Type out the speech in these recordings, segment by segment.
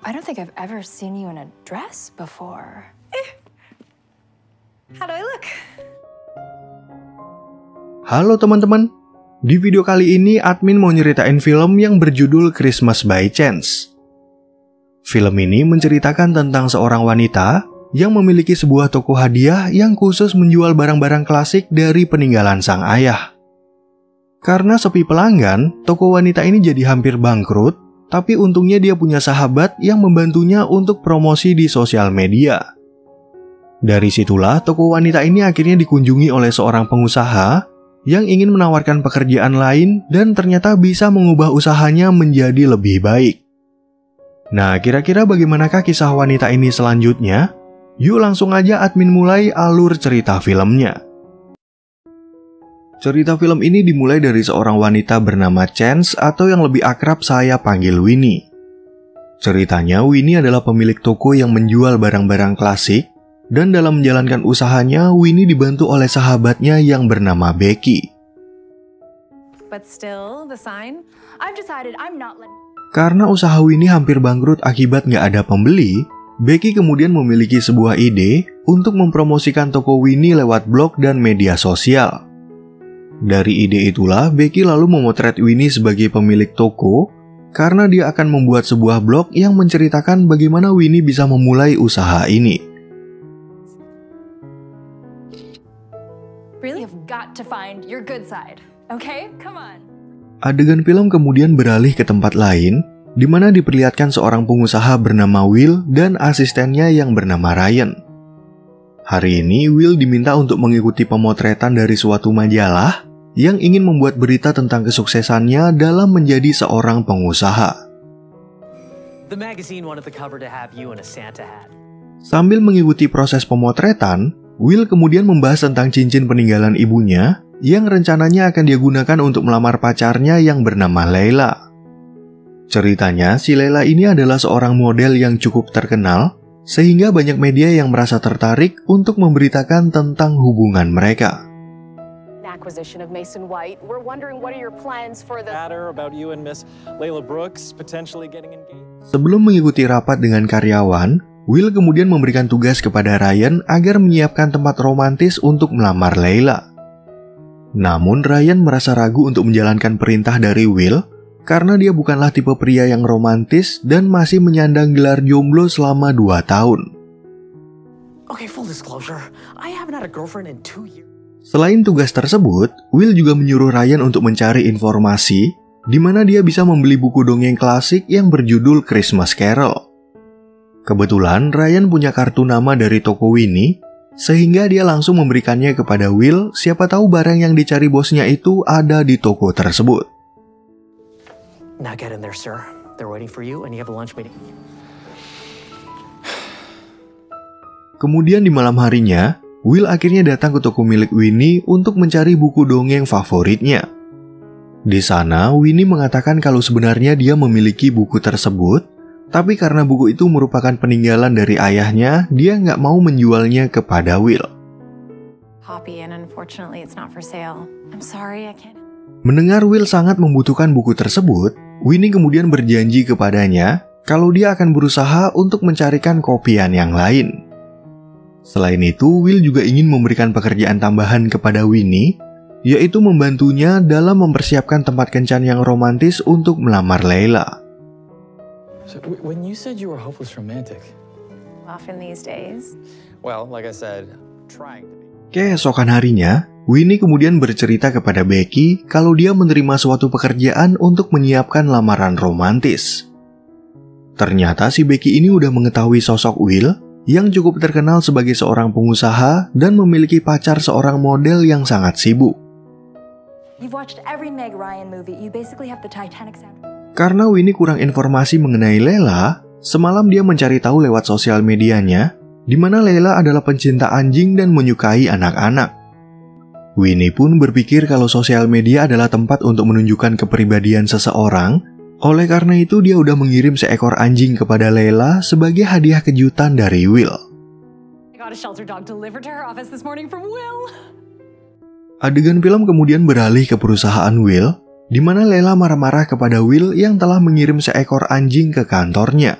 I don't think I've ever seen you in a dress before. How do I look? Halo teman-teman, di video kali ini admin mau nyeritain film yang berjudul Christmas by Chance. Film ini menceritakan tentang seorang wanita yang memiliki sebuah toko hadiah yang khusus menjual barang-barang klasik dari peninggalan sang ayah. Karena sepi pelanggan, toko wanita ini jadi hampir bangkrut, tapi untungnya dia punya sahabat yang membantunya untuk promosi di sosial media. Dari situlah toko wanita ini akhirnya dikunjungi oleh seorang pengusaha yang ingin menawarkan pekerjaan lain dan ternyata bisa mengubah usahanya menjadi lebih baik. Nah, kira-kira bagaimanakah kisah wanita ini selanjutnya? Yuk langsung aja admin mulai alur cerita filmnya. Cerita film ini dimulai dari seorang wanita bernama Chance atau yang lebih akrab saya panggil Winnie. Ceritanya, Winnie adalah pemilik toko yang menjual barang-barang klasik, dan dalam menjalankan usahanya, Winnie dibantu oleh sahabatnya yang bernama Becky. Karena usaha Winnie hampir bangkrut akibat nggak ada pembeli, Becky kemudian memiliki sebuah ide untuk mempromosikan toko Winnie lewat blog dan media sosial. Dari ide itulah, Becky lalu memotret Winnie sebagai pemilik toko karena dia akan membuat sebuah blog yang menceritakan bagaimana Winnie bisa memulai usaha ini. Adegan film kemudian beralih ke tempat lain, di mana diperlihatkan seorang pengusaha bernama Will dan asistennya yang bernama Ryan. Hari ini, Will diminta untuk mengikuti pemotretan dari suatu majalah yang ingin membuat berita tentang kesuksesannya dalam menjadi seorang pengusaha. Sambil mengikuti proses pemotretan, Will kemudian membahas tentang cincin peninggalan ibunya yang rencananya akan dia gunakan untuk melamar pacarnya yang bernama Leila. Ceritanya, si Leila ini adalah seorang model yang cukup terkenal, sehingga banyak media yang merasa tertarik untuk memberitakan tentang hubungan mereka. Acquisition of Mason White. We're wondering what are your plans for the matter about you and Miss Layla Brooks potentially getting engaged. Sebelum mengikuti rapat dengan karyawan, Will kemudian memberikan tugas kepada Ryan agar menyiapkan tempat romantis untuk melamar Layla. Namun Ryan merasa ragu untuk menjalankan perintah dari Will karena dia bukanlah tipe pria yang romantis dan masih menyandang gelar jomblo selama 2 tahun. Okay, full disclosure, I haven't had a girlfriend in 2 years. Selain tugas tersebut, Will juga menyuruh Ryan untuk mencari informasi di mana dia bisa membeli buku dongeng klasik yang berjudul Christmas Carol. Kebetulan Ryan punya kartu nama dari toko Winnie, sehingga dia langsung memberikannya kepada Will, siapa tahu barang yang dicari bosnya itu ada di toko tersebut. Now get in there, sir. They're waiting for you and you have a lunch meeting. Kemudian di malam harinya, Will akhirnya datang ke toko milik Winnie untuk mencari buku dongeng favoritnya. Di sana, Winnie mengatakan kalau sebenarnya dia memiliki buku tersebut, tapi karena buku itu merupakan peninggalan dari ayahnya, dia nggak mau menjualnya kepada Will. Mendengar Will sangat membutuhkan buku tersebut, Winnie kemudian berjanji kepadanya kalau dia akan berusaha untuk mencarikan kopian yang lain. Selain itu, Will juga ingin memberikan pekerjaan tambahan kepada Winnie, yaitu membantunya dalam mempersiapkan tempat kencan yang romantis untuk melamar Leila. So, when you said you were hopeless romantic, Often these days. well, like I said, trying to be. Keesokan harinya, Winnie kemudian bercerita kepada Becky kalau dia menerima suatu pekerjaan untuk menyiapkan lamaran romantis. Ternyata si Becky ini udah mengetahui sosok Will yang cukup terkenal sebagai seorang pengusaha dan memiliki pacar seorang model yang sangat sibuk. Karena Winnie kurang informasi mengenai Leila, semalam dia mencari tahu lewat sosial medianya, di mana Leila adalah pencinta anjing dan menyukai anak-anak. Winnie pun berpikir kalau sosial media adalah tempat untuk menunjukkan kepribadian seseorang. Oleh karena itu, dia udah mengirim seekor anjing kepada Leila sebagai hadiah kejutan dari Will. Adegan film kemudian beralih ke perusahaan Will, di mana Leila marah-marah kepada Will yang telah mengirim seekor anjing ke kantornya.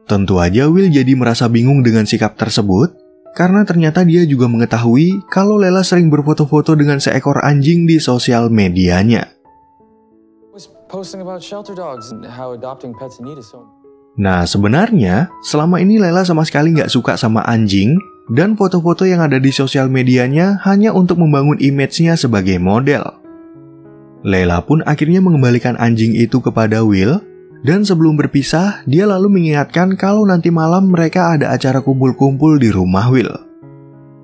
Tentu aja Will jadi merasa bingung dengan sikap tersebut, karena ternyata dia juga mengetahui kalau Layla sering berfoto-foto dengan seekor anjing di sosial medianya. Nah, sebenarnya selama ini Layla sama sekali nggak suka sama anjing, dan foto-foto yang ada di sosial medianya hanya untuk membangun image-nya sebagai model. Layla pun akhirnya mengembalikan anjing itu kepada Will, dan sebelum berpisah, dia lalu mengingatkan kalau nanti malam mereka ada acara kumpul-kumpul di rumah Will.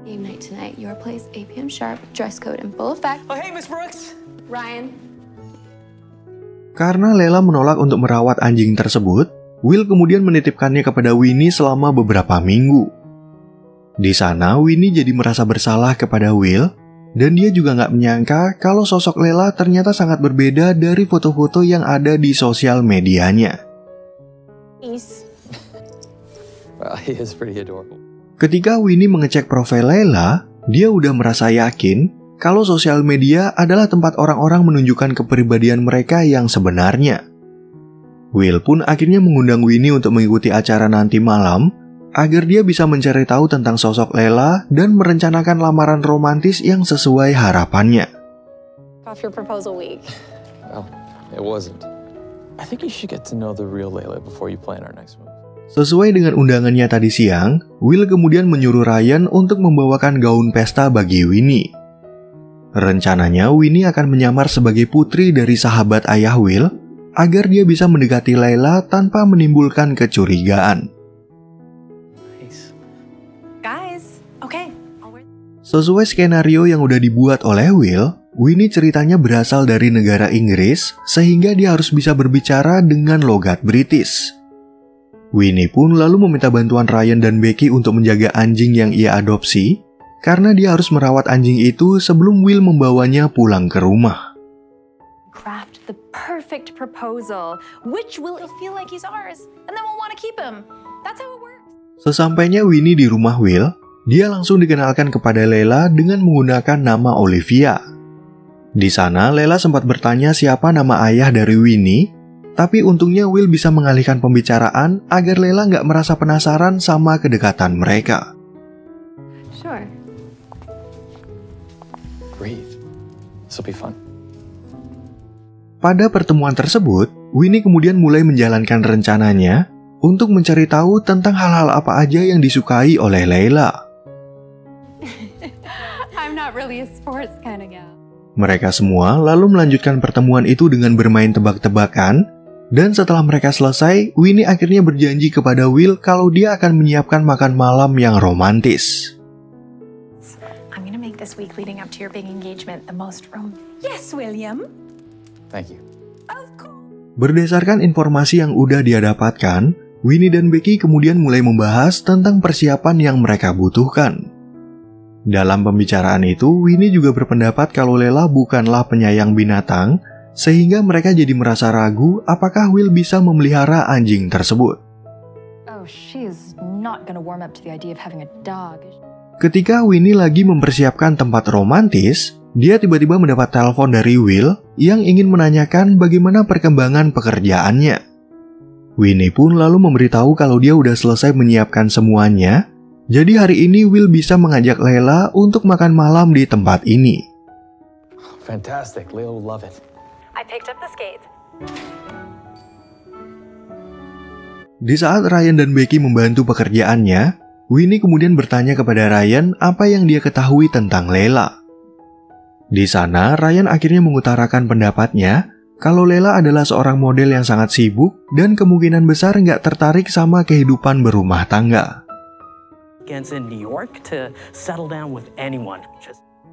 Game night tonight, your place, 8 p.m. sharp, dress code in full effect. Oh, hey, Miss Brooks. Ryan. Karena Layla menolak untuk merawat anjing tersebut, Will kemudian menitipkannya kepada Winnie selama beberapa minggu. Di sana, Winnie jadi merasa bersalah kepada Will, dan dia juga nggak menyangka kalau sosok Layla ternyata sangat berbeda dari foto-foto yang ada di sosial medianya. Well, he is pretty adorable. Ketika Winnie mengecek profil Layla, dia udah merasa yakin kalau sosial media adalah tempat orang-orang menunjukkan kepribadian mereka yang sebenarnya. Will pun akhirnya mengundang Winnie untuk mengikuti acara nanti malam, agar dia bisa mencari tahu tentang sosok Layla dan merencanakan lamaran romantis yang sesuai harapannya. Off your proposal week. Well, it wasn't. I think you should get to know the real Layla before you plan our next move. Sesuai dengan undangannya tadi siang, Will kemudian menyuruh Ryan untuk membawakan gaun pesta bagi Winnie. Rencananya Winnie akan menyamar sebagai putri dari sahabat ayah Will, agar dia bisa mendekati Layla tanpa menimbulkan kecurigaan. Sesuai skenario yang udah dibuat oleh Will, Winnie ceritanya berasal dari negara Inggris, sehingga dia harus bisa berbicara dengan logat British. Winnie pun lalu meminta bantuan Ryan dan Becky untuk menjaga anjing yang ia adopsi, karena dia harus merawat anjing itu sebelum Will membawanya pulang ke rumah. Craft the perfect proposal, which will feel like he's ours, and then we'll want to keep him. That's how it works. Sesampainya Winnie di rumah Will, dia langsung dikenalkan kepada Layla dengan menggunakan nama Olivia. Di sana, Layla sempat bertanya siapa nama ayah dari Winnie, tapi untungnya Will bisa mengalihkan pembicaraan agar Layla nggak merasa penasaran sama kedekatan mereka. Sure. Breathe. This will be fun. Pada pertemuan tersebut, Winnie kemudian mulai menjalankan rencananya untuk mencari tahu tentang hal-hal apa aja yang disukai oleh Layla. I'm not really a sports kind of gal. Mereka semua lalu melanjutkan pertemuan itu dengan bermain tebak-tebakan, dan setelah mereka selesai, Winnie akhirnya berjanji kepada Will kalau dia akan menyiapkan makan malam yang romantis. I'm gonna make this week leading up to your big engagement the most Yes, William. Thank you. Of course. Berdasarkan informasi yang udah dia dapatkan, Winnie dan Becky kemudian mulai membahas tentang persiapan yang mereka butuhkan. Dalam pembicaraan itu, Winnie juga berpendapat kalau Layla bukanlah penyayang binatang, sehingga mereka jadi merasa ragu apakah Will bisa memelihara anjing tersebut. Oh, she's not gonna warm up to the idea of having a dog. Ketika Winnie lagi mempersiapkan tempat romantis, dia tiba-tiba mendapat telepon dari Will yang ingin menanyakan bagaimana perkembangan pekerjaannya. Winnie pun lalu memberitahu kalau dia udah selesai menyiapkan semuanya, jadi hari ini Will bisa mengajak Layla untuk makan malam di tempat ini. Fantastic. Layla will love it. I picked up the skates. Di saat Ryan dan Becky membantu pekerjaannya, Winnie kemudian bertanya kepada Ryan apa yang dia ketahui tentang Layla. Di sana, Ryan akhirnya mengutarakan pendapatnya kalau Layla adalah seorang model yang sangat sibuk dan kemungkinan besar nggak tertarik sama kehidupan berumah tangga. In New York to settle down with anyone.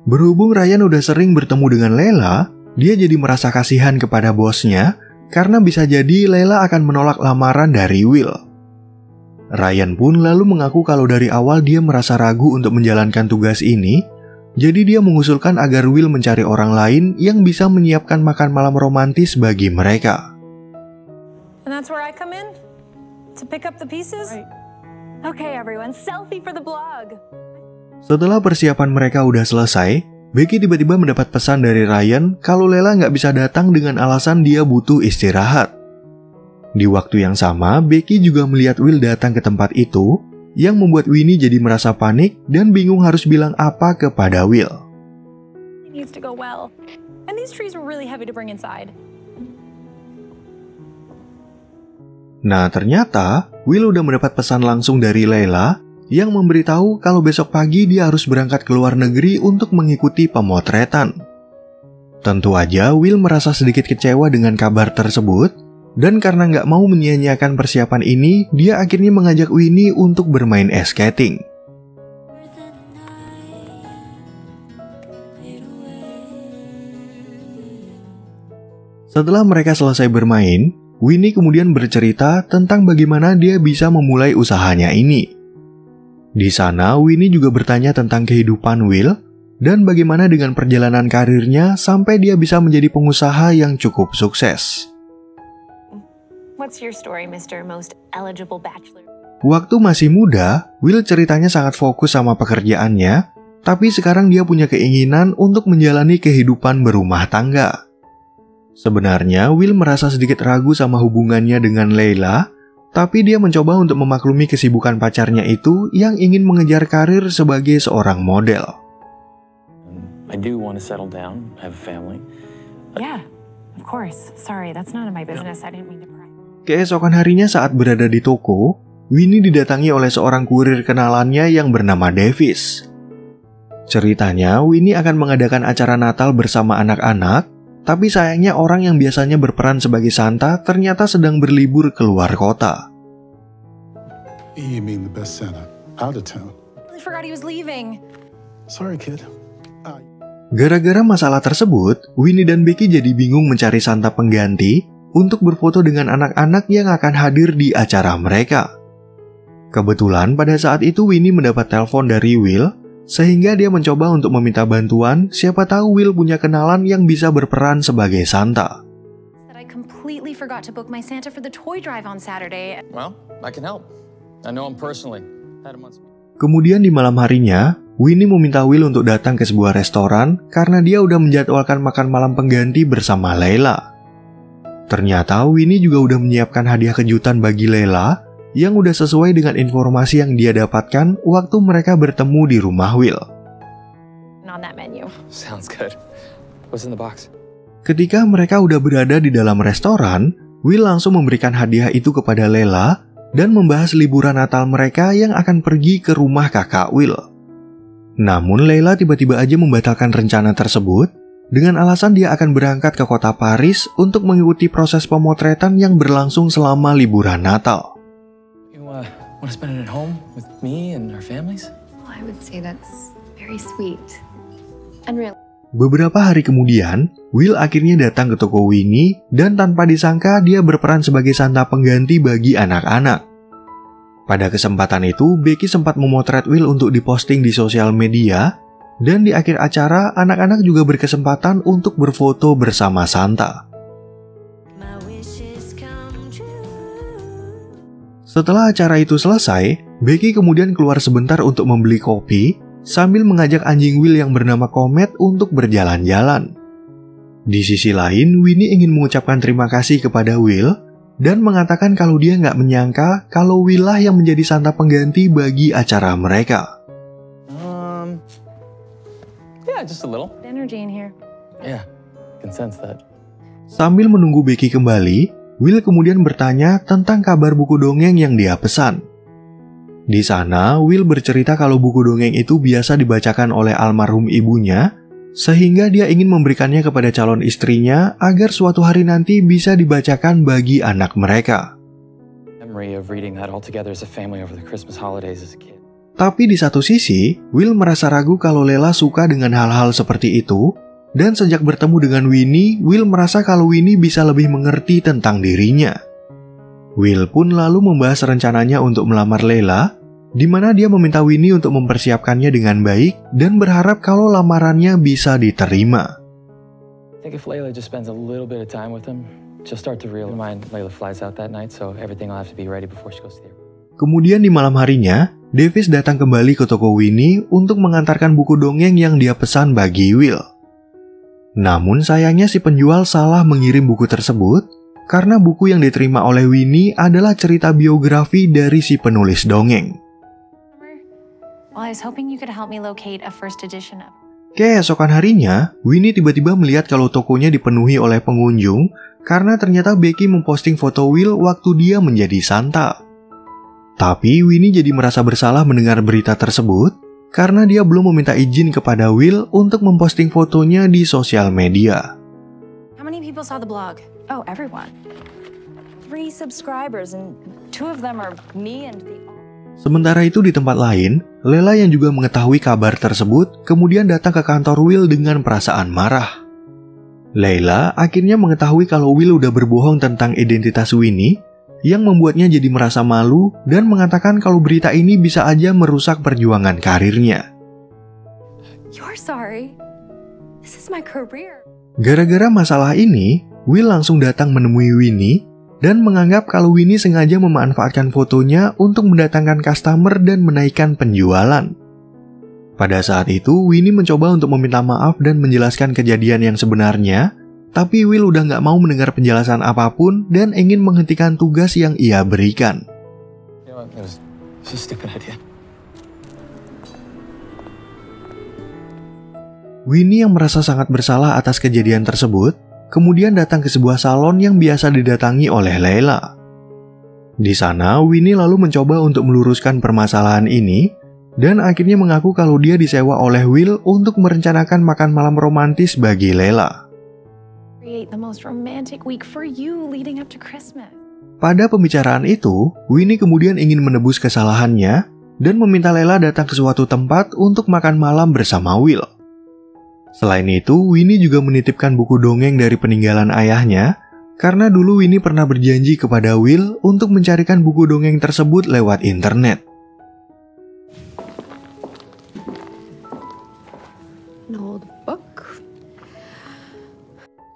Berhubung Ryan udah sering bertemu dengan Layla, dia jadi merasa kasihan kepada bosnya karena bisa jadi Layla akan menolak lamaran dari Will. Ryan pun lalu mengaku kalau dari awal dia merasa ragu untuk menjalankan tugas ini, jadi dia mengusulkan agar Will mencari orang lain yang bisa menyiapkan makan malam romantis bagi mereka. And that's where I come in? To pick up the pieces? Right. Okay, everyone, selfie for the blog. Setelah persiapan mereka udah selesai, Becky tiba-tiba mendapat pesan dari Ryan kalau Layla nggak bisa datang dengan alasan dia butuh istirahat. Di waktu yang sama, Becky juga melihat Will datang ke tempat itu, yang membuat Winnie jadi merasa panik dan bingung harus bilang apa kepada Will. It needs to go well. And these trees were really heavy to bring inside. Nah, ternyata Will udah mendapat pesan langsung dari Layla yang memberitahu kalau besok pagi dia harus berangkat ke luar negeri untuk mengikuti pemotretan. Tentu aja Will merasa sedikit kecewa dengan kabar tersebut, dan karena nggak mau menyia-nyiakan persiapan ini, dia akhirnya mengajak Winnie untuk bermain ice skating. Setelah mereka selesai bermain, Winnie kemudian bercerita tentang bagaimana dia bisa memulai usahanya ini. Di sana, Winnie juga bertanya tentang kehidupan Will dan bagaimana dengan perjalanan karirnya sampai dia bisa menjadi pengusaha yang cukup sukses. What's your story, Mr. Most Eligible Bachelor? Waktu masih muda, Will ceritanya sangat fokus sama pekerjaannya, tapi sekarang dia punya keinginan untuk menjalani kehidupan berumah tangga. Sebenarnya, Will merasa sedikit ragu sama hubungannya dengan Layla, tapi dia mencoba untuk memaklumi kesibukan pacarnya itu yang ingin mengejar karir sebagai seorang model. I do want to settle down, have a family. Yeah, of course. Sorry, that's none of my business. I didn't mean to pry. Keesokan harinya saat berada di toko, Winnie didatangi oleh seorang kurir kenalannya yang bernama Davis. Ceritanya, Winnie akan mengadakan acara Natal bersama anak-anak, tapi sayangnya orang yang biasanya berperan sebagai Santa ternyata sedang berlibur keluar kota. You mean the best Santa out of town? I forgot he was leaving. Sorry, kid. Gara-gara masalah tersebut, Winnie dan Becky jadi bingung mencari Santa pengganti untuk berfoto dengan anak-anak yang akan hadir di acara mereka. Kebetulan pada saat itu Winnie mendapat telepon dari Will, sehingga dia mencoba untuk meminta bantuan, siapa tahu Will punya kenalan yang bisa berperan sebagai Santa. I completely forgot to book my Santa for the toy drive on Saturday. Well, I can help. I know him personally. Had him on speed. Kemudian di malam harinya, Winnie meminta Will untuk datang ke sebuah restoran karena dia udah menjadwalkan makan malam pengganti bersama Layla. Ternyata Winnie juga udah menyiapkan hadiah kejutan bagi Layla yang udah sesuai dengan informasi yang dia dapatkan waktu mereka bertemu di rumah Will. On that menu. Sounds good. What's in the box? Ketika mereka udah berada di dalam restoran, Will langsung memberikan hadiah itu kepada Layla dan membahas liburan Natal mereka yang akan pergi ke rumah kakak Will. Namun Layla tiba-tiba aja membatalkan rencana tersebut dengan alasan dia akan berangkat ke kota Paris untuk mengikuti proses pemotretan yang berlangsung selama liburan Natal. You want to spend it at home with me and our families? Well, I would say that's very sweet. Unreal. Beberapa hari kemudian, Will akhirnya datang ke toko Winnie dan tanpa disangka dia berperan sebagai Santa pengganti bagi anak-anak. Pada kesempatan itu, Becky sempat memotret Will untuk diposting di sosial media, dan di akhir acara, anak-anak juga berkesempatan untuk berfoto bersama Santa. Setelah acara itu selesai, Becky kemudian keluar sebentar untuk membeli kopi, sambil mengajak anjing Will yang bernama Comet untuk berjalan-jalan. Di sisi lain, Winnie ingin mengucapkan terima kasih kepada Will, dan mengatakan kalau dia nggak menyangka kalau Will lah yang menjadi Santa pengganti bagi acara mereka. Yeah, just a little. Energy in here. Yeah, can sense that. Sambil menunggu Becky kembali, Will kemudian bertanya tentang kabar buku dongeng yang dia pesan. Di sana, Will bercerita kalau buku dongeng itu biasa dibacakan oleh almarhum ibunya, sehingga dia ingin memberikannya kepada calon istrinya agar suatu hari nanti bisa dibacakan bagi anak mereka. Memory of reading that all together as a family over the Christmas holidays as a kid. Tapi di satu sisi, Will merasa ragu kalau Layla suka dengan hal-hal seperti itu, dan sejak bertemu dengan Winnie, Will merasa kalau Winnie bisa lebih mengerti tentang dirinya. Will pun lalu membahas rencananya untuk melamar Layla, di mana dia meminta Winnie untuk mempersiapkannya dengan baik dan berharap kalau lamarannya bisa diterima. I think if Layla just spends a little bit of time with him, she'll start to realize Layla flies out that night, so everything will have to be ready before she goes to the airport. Kemudian di malam harinya, Davis datang kembali ke toko Winnie untuk mengantarkan buku dongeng yang dia pesan bagi Will. Namun sayangnya si penjual salah mengirim buku tersebut karena buku yang diterima oleh Winnie adalah cerita biografi dari si penulis dongeng. Well, I was hoping you could help me locate a first edition of. Keesokan harinya, Winnie tiba-tiba melihat kalau tokonya dipenuhi oleh pengunjung karena ternyata Becky memposting foto Will waktu dia menjadi Santa. Tapi Winnie jadi merasa bersalah mendengar berita tersebut karena dia belum meminta izin kepada Will untuk memposting fotonya di sosial media. How many people saw the blog? Oh, everyone. 3 subscribers and 2 of them are me and the... Sementara itu di tempat lain, Lela yang juga mengetahui kabar tersebut kemudian datang ke kantor Will dengan perasaan marah. Layla akhirnya mengetahui kalau Will udah berbohong tentang identitas Winnie yang membuatnya jadi merasa malu dan mengatakan kalau berita ini bisa aja merusak perjuangan karirnya. You're sorry. This is my career. Gara-gara masalah ini, Will langsung datang menemui Winnie dan menganggap kalau Winnie sengaja memanfaatkan fotonya untuk mendatangkan customer dan menaikkan penjualan. Pada saat itu, Winnie mencoba untuk meminta maaf dan menjelaskan kejadian yang sebenarnya, tapi Will udah nggak mau mendengar penjelasan apapun dan ingin menghentikan tugas yang ia berikan. Winnie yang merasa sangat bersalah atas kejadian tersebut, kemudian datang ke sebuah salon yang biasa didatangi oleh Layla. Di sana, Winnie lalu mencoba untuk meluruskan permasalahan ini, dan akhirnya mengaku kalau dia disewa oleh Will untuk merencanakan makan malam romantis bagi Layla. Create the most romantic week for you leading up to Christmas. Pada pembicaraan itu, Winnie kemudian ingin menebus kesalahannya dan meminta Layla datang ke suatu tempat untuk makan malam bersama Will. Selain itu, Winnie juga menitipkan buku dongeng dari peninggalan ayahnya karena dulu Winnie pernah berjanji kepada Will untuk mencarikan buku dongeng tersebut lewat internet. An old book.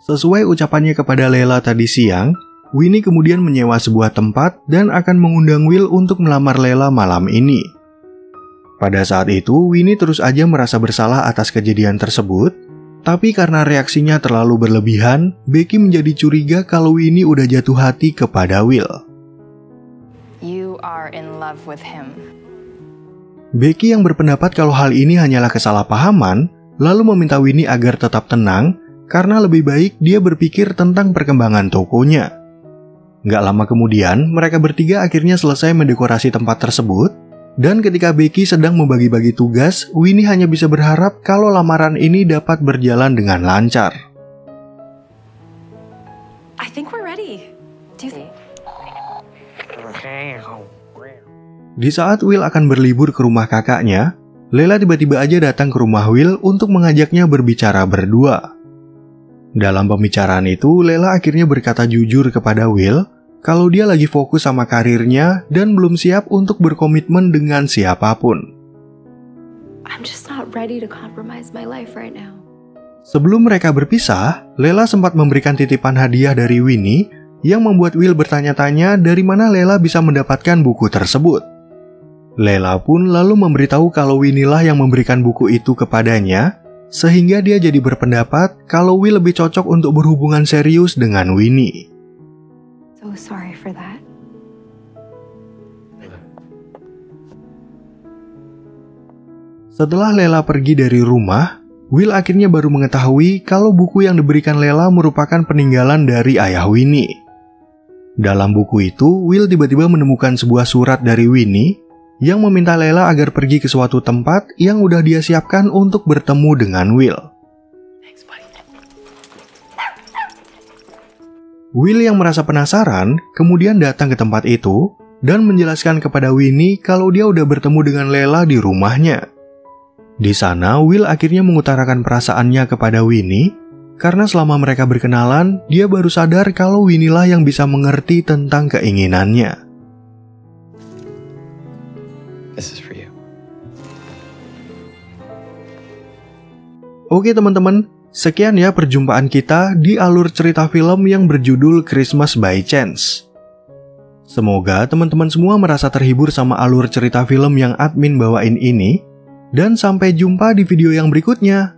Sesuai ucapannya kepada Layla tadi siang, Winnie kemudian menyewa sebuah tempat dan akan mengundang Will untuk melamar Layla malam ini. Pada saat itu, Winnie terus aja merasa bersalah atas kejadian tersebut, tapi karena reaksinya terlalu berlebihan, Becky menjadi curiga kalau Winnie udah jatuh hati kepada Will. You are in love with him. Becky yang berpendapat kalau hal ini hanyalah kesalahpahaman, lalu meminta Winnie agar tetap tenang, karena lebih baik dia berpikir tentang perkembangan tokonya. Nggak lama kemudian, mereka bertiga akhirnya selesai mendekorasi tempat tersebut, dan ketika Becky sedang membagi-bagi tugas, Winnie hanya bisa berharap kalau lamaran ini dapat berjalan dengan lancar. I think we're ready. Do you think? Di saat Will akan berlibur ke rumah kakaknya, Layla tiba-tiba aja datang ke rumah Will untuk mengajaknya berbicara berdua. Dalam pembicaraan itu, Layla akhirnya berkata jujur kepada Will kalau dia lagi fokus sama karirnya dan belum siap untuk berkomitmen dengan siapapun. I'm just not ready to compromise my life right now. Sebelum mereka berpisah, Layla sempat memberikan titipan hadiah dari Winnie yang membuat Will bertanya-tanya dari mana Layla bisa mendapatkan buku tersebut. Layla pun lalu memberitahu kalau Winnie lah yang memberikan buku itu kepadanya, sehingga dia jadi berpendapat kalau Will lebih cocok untuk berhubungan serius dengan Winnie. So sorry for that. Setelah Layla pergi dari rumah, Will akhirnya baru mengetahui kalau buku yang diberikan Layla merupakan peninggalan dari ayah Winnie. Dalam buku itu, Will tiba-tiba menemukan sebuah surat dari Winnie yang meminta Layla agar pergi ke suatu tempat yang udah dia siapkan untuk bertemu dengan Will. Will yang merasa penasaran kemudian datang ke tempat itu dan menjelaskan kepada Winnie kalau dia udah bertemu dengan Layla di rumahnya. Di sana, Will akhirnya mengutarakan perasaannya kepada Winnie karena selama mereka berkenalan, dia baru sadar kalau Winnie lah yang bisa mengerti tentang keinginannya. This is for you. Oke teman-teman, sekian ya perjumpaan kita di alur cerita film yang berjudul Christmas by Chance. Semoga teman-teman semua merasa terhibur sama alur cerita film yang admin bawain ini, dan sampai jumpa di video yang berikutnya.